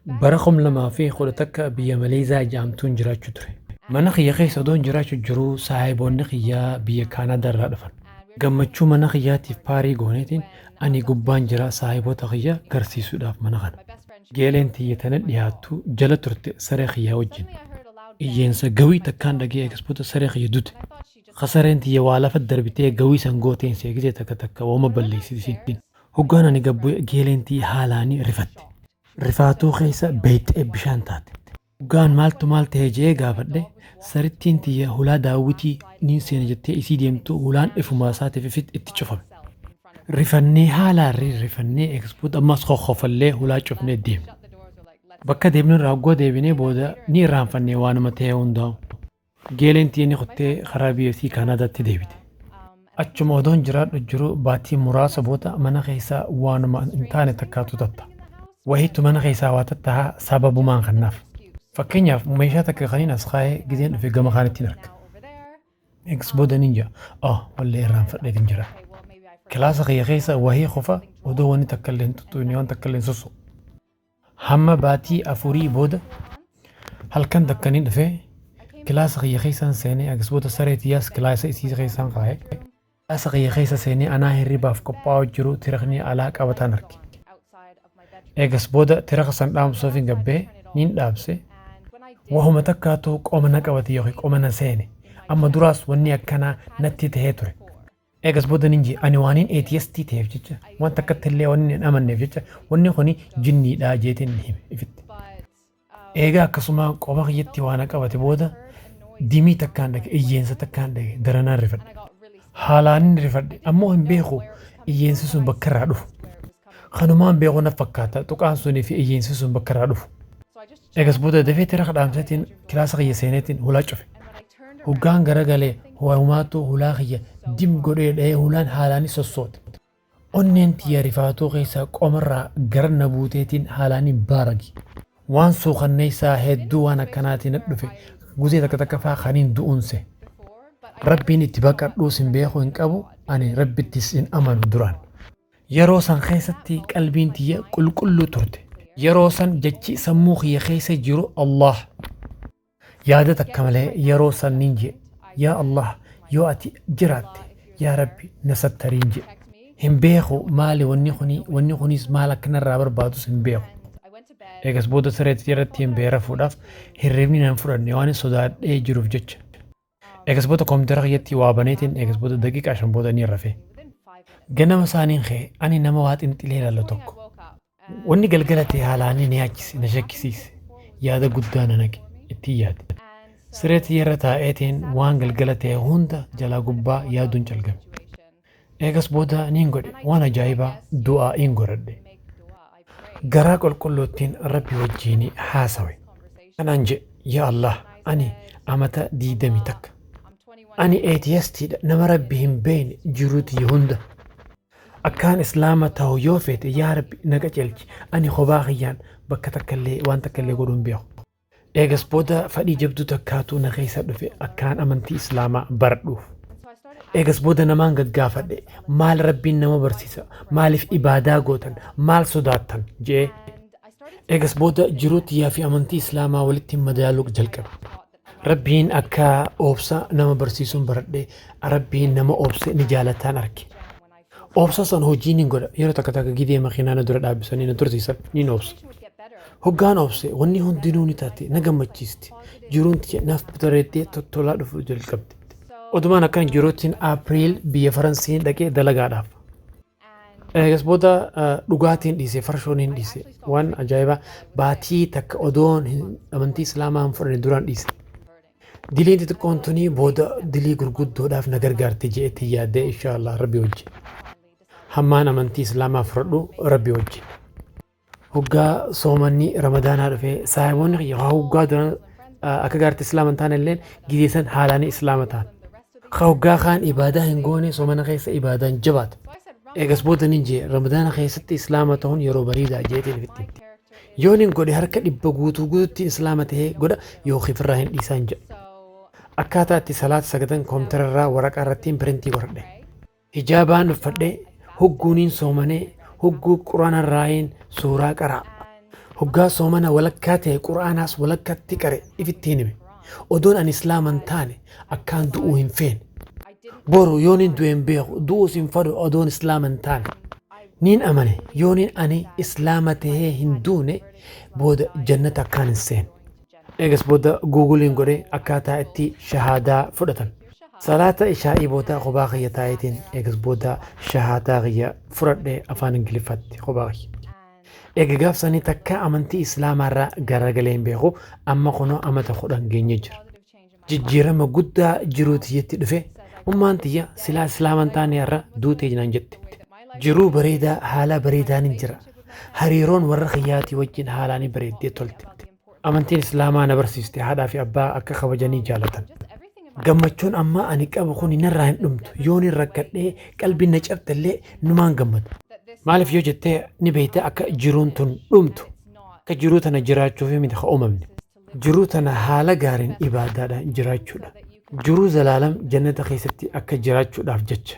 برقم لما في خلتك بيا ماليزا جامتون جراچو تري mana khiyya keessa odoon jiraachuu jiruu saahiboonni khiyyaa biyya Kaanaadaa irraa dhufan. Gammachuu mana khiyyaatiif paarii gooneetiin ani gubbaan jira saahiboota khiyyaa garsiisuudhaaf mana kana. Geeleen tiyyatana dhiyaattu jala turte saree khiyyaa wajjin. Iyyeensa gawii takkaan dhagee eegspoota saree khiyya dute. Khasareen tiyya waa lafa darbitee gawii sangooteen seegisee takka wooma balleessisiin. Hoggaan ani gabbuu geeleen tiyya haalaanii rifatte. Rifaatuu keessa beeyxee bishaan taate. Hoggaan maal ta'ee jee gaafadhe sarittiin tiyya hulaa daawwitii niin seena jettee isii deemtu hulaan ifumaa isaatiif itti cufame. Rifannee haalaarri rifannee eegspoot ammas qoqqofallee hulaa cufnee deemne. Bakka deemnu raagoo deebinee booda ni irraanfannee waanuma ta'ee hundaa'u. Geeleen tiyya ni qottee karaa biyyattii Kaanaadaatti deebite. Achuma odoon jiraadhu jiru baatii muraasa booda mana keessaa waanuma hin taane takkaatu tatta. Wahiitu mana keessaa waa tattahaa sababumaan kannaaf. Fakkeenyaaf meeshaa takka kaniin as kaa'ee gizeen dhufe gama kaanittiin arga. Eegas booda ninja wallee irraanfadheetiin jira. Kilaasa kiyya keessa wahii qofa odoo wanni takka illee hin tuttuune waan takka illee hin sosso'u. Hamma baatii afurii booda halkan takkaniin dhufee kilaasa kiyya keessaan seenee eegas booda saree tiyyaas kilaasa isii keessaan kaa'ee. Kilaasa kiyya keessa seenee anaa hirribaaf qophaa'uu jiru tirakni alaa qabataan arge. Eegas booda tiraka san dhaamsuuf hin gabbee niin dhaabse. Wahuma takkaatu qoma na qabate yookiin qoma na seene. Amma duraas wanni akkanaa natti tahee ture. Eegas booda ninji ani waaniin ATST ta'eef jecha waan takkatti illee wanni hin amanneef jecha wanni kuni jinniidhaa jeetiin hime ifitti. Eegaa akkasuma qoma kiyyatti waan qabate booda dimii takkaan dhage iyyeensa takkaan dhage daranaan rifadhe. Haalaanin rifadhe ammoo hin beeku iyyeensi sun bakka irraa dhufu. Kanumaan beeku na fakkaata tuqaan sunii fi iyyeensi sun bakka irraa dhufu. Eegas booda dafee tiraka dhaamsatiin kilaasa kiyya seeneetiin hulaa cufe. Hoggaan garagalee humaatu hulaa kiyya dim godhee dhahee hulaan haalaanii sossoote. Onneen tiyya rifaatuu keessaa qomarraa gara na buuteetiin haalaanii baaragi. Waan suukanneessaa hedduu waan akkanaatiin dhufe guzee takka faa kaniin du'uunse. Rabbiin itti baqadhuus hin beeku hin qabu ani rabbittis hin amanu duraan. Yeroo san keessatti qalbiin tiyya qulqulluu turte. Yeroo san jechi sammuu kiyya keessa jiru Allah. Yaada takka malee yeroo san nin je yaa Allah yoo ati jiraatte yaa Rabbi na sattariin je. Hin beeku maali wanni kunis maal akkanarraa barbaadus hin beeku. Eegas booda sareetti irratti hin beerafuudhaaf hirribni nan fudhanne waan sodaadhee jiruuf jecha. Eegas booda koompitara kiyyatti waa baneetiin eegas booda daqiiqaa 5 booda ni rafee. Ganama isaaniin kee ani nama waa xinxilee ilaallu tokko. Wanni galgalatee haalaanii na yaachise na shakkisiise yaada guddaa na naqe itti yaade. Sireetti irra taa'eetiin waan galgalatee hunda jalaa gubbaa yaaduun calqabe. Eegas booda niin godhe waan ajaa'ibaa du'aa in godhadhe. Garaa qulqulluuttiin Rabbi wajjiin haasawe. Kanaan je yaa Allah ani amata 20 takka. Ani ATST nama Rabbi hin beekne jiruutii hunda. Akkaan islaama ta'u yoo feete yaa Rabbi na qajeelchi ani kophaa kiyyaan bakka takkallee waan takkallee godhuun beeku. Eegas booda fadhii jabduu takkaatu na keessa dhufe akkaan amantii islaamaa baradhuuf. Eegas booda namaan gaggaafadhe maal Rabbiin nama barsiisa maaliif ibaadaa gootan maal sodaattan jee. Eegas booda jiruu tiyyaa fi amantii islaamaa walitti madaaluu jalqabe. Rabbiin akka obsa nama barsiisuun baradhe Rabbiin nama obse ni jaalataan arge. Obsa san hojii ni godha yeroo takka gidee makiinaa na dura dhaabbisanii na tursiisan ni obsa. Hoggaan obse wanni hundinuu ni taate na gammachiiste jiruun tiyya naaf bareeddee tottolaa dhufuu jalqabde. Odumaan akkan jiruuttiin April biyya Faransiin dhaqee dalagaadhaaf. Eegas booda dhugaatiin dhiise farshoon hin dhiise waan ajaa'ibaa baatii takka odoon amantii islaamaa hin fudhanne duraan dhiise. Diliin xixiqqoon tunii booda dilii gurguddoodhaaf na gargaarte jeetti yaadde inshaallah Rabbi wajjin. Hammaan amantii islaamaa fudhadhu Rabbi wajjin. Hoggaa soomanni Ramadaanaa dhufee saahiboonni kiyya hoggaa duraan akka gaartii islaama ta'an illeen gideessan haalaanii islaama ta'an. Hoggaa kaan ibaadaa hin goone soomana keessa ibaadaan jabaata. Eegas booda nin jee Ramadaana keessatti islaama ta'uun yeroo bareedaa jeetiin itti. Yoo nin godhe harka 100 guutuutti islaama ta'ee godha yoo kifirraa hin dhiisaan jedha. Akkaataa itti salaata sagadan koompiterarraa waraqaa irratti pirintii godhadhe. Hijaabaan uffadhe hogguuniin soomanee hogguu quraana raayin suuraa qaraa. hoggaa soomana walakkaa ta'e qura'aanaas walakkaatti qare ifittiin hime odoon ani islaaman taane akkaan du'uu hin feene boru yoonin du'een beeku du'uus hin fadhu odoon islaaman taane niin amane yoonin ani islaama tahee hin duune booda jannata akkaan hin seene eegas booda guuguliin godhe akkaataa itti shahaadaa fudhatan salaata ishaa'ii booda kophaa kiyya taa'itiin eegas booda shahaadaa kiyya fudhadhe afaan ingiliffatti kophaa kiyya eega gaafsanii takka amantii islaamaarraa garagalee hin beeku amma kunoo amata 10 geenye jira jijjiirama guddaa jiruutiyyatti dhufe ummaan tiyya silaa islaaman taane irra duutee jinaan jette jiruu bareedaa haala bareedaan hin jira hariiroon warra kiyyaatii wajjin haalaanii bareeddee tolte amantiin islaamaa na barsiiste haadhaa fi abbaa akka kabajanii jaalatan gammachuun amma ani qabu kun narraa hin dhumtu yoon hin rakkadhee qalbiin na cabxallee numaan gammadu maaliif yoo jettee ni beeyte akka jiruun tun dhumtu akka jiruu tana jiraachuuf miti ka uumamne jiruu tana haala gaariin ibaadaadhaan jiraachuudha jiruu zalaalam jannata keessatti akka jiraachuudhaaf jecha